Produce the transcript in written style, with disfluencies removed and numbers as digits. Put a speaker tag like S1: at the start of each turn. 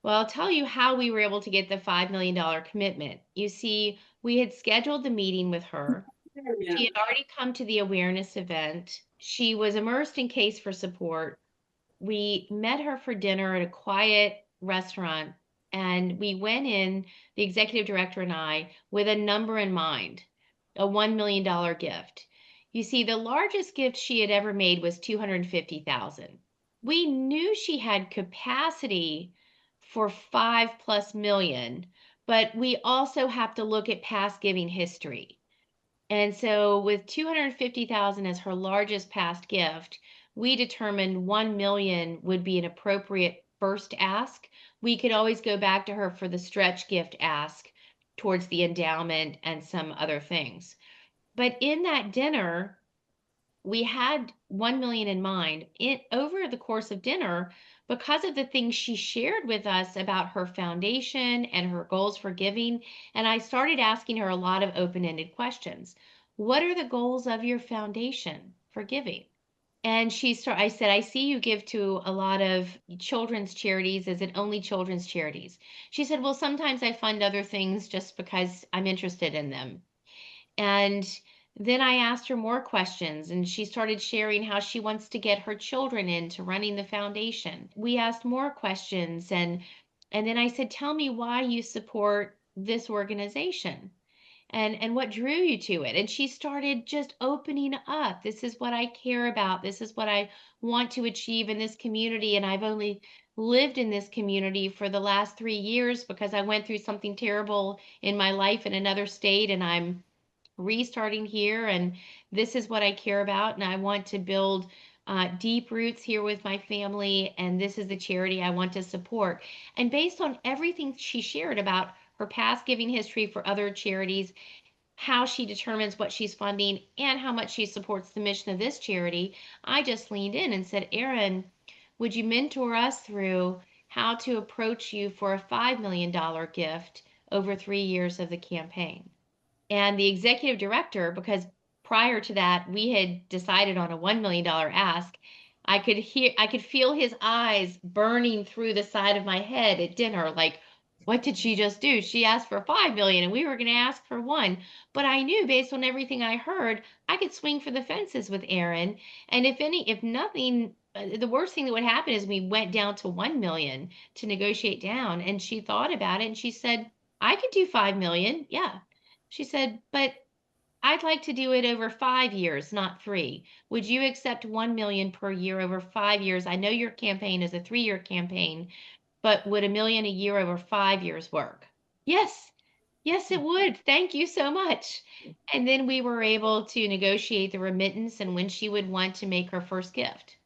S1: Well, I'll tell you how we were able to get the $5 million commitment. You see, we had scheduled the meeting with her. She had already come to the awareness event. She was immersed in case for support. We met her for dinner at a quiet restaurant, and we went in, the executive director and I, with a number in mind, a $1 million gift. You see, the largest gift she had ever made was 250,000. We knew she had capacity for 5 plus million, but we also have to look at past giving history. And so with 250,000 as her largest past gift, we determined 1 million would be an appropriate first ask. We could always go back to her for the stretch gift ask towards the endowment and some other things. But in that dinner, we had 1 million in mind. It over the course of dinner, because of the things she shared with us about her foundation and her goals for giving, and I started asking her a lot of open-ended questions. What are the goals of your foundation for giving? And I said, I see you give to a lot of children's charities. Is it only children's charities? She said, well, sometimes I fund other things just because I'm interested in them. And then I asked her more questions, and she started sharing how she wants to get her children into running the foundation. We asked more questions, and then I said, "Tell me why you support this organization and what drew you to it." And she started just opening up. This is what I care about. This is what I want to achieve in this community, and I've only lived in this community for the last 3 years because I went through something terrible in my life in another state, and I'm restarting here, and this is what I care about, and I want to build deep roots here with my family, and this is the charity I want to support. And based on everything she shared about her past giving history for other charities, how she determines what she's funding, and how much she supports the mission of this charity, I just leaned in and said, Erin, would you mentor us through how to approach you for a $5 million gift over 3 years of the campaign? And the executive director, because prior to that, we had decided on a $1 million ask. I could feel his eyes burning through the side of my head at dinner. Like, what did she just do? She asked for 5 million and we were going to ask for one. But I knew based on everything I heard, I could swing for the fences with Aaron. And if nothing, the worst thing that would happen is we went down to 1 million to negotiate down. And she thought about it and she said, I could do 5 million. Yeah. She said, but I'd like to do it over 5 years, not three. Would you accept 1 million per year over 5 years? I know your campaign is a 3 year campaign, but would a million a year over 5 years work? Yes. Yes, it would. Thank you so much. And then we were able to negotiate the remittance and when she would want to make her first gift.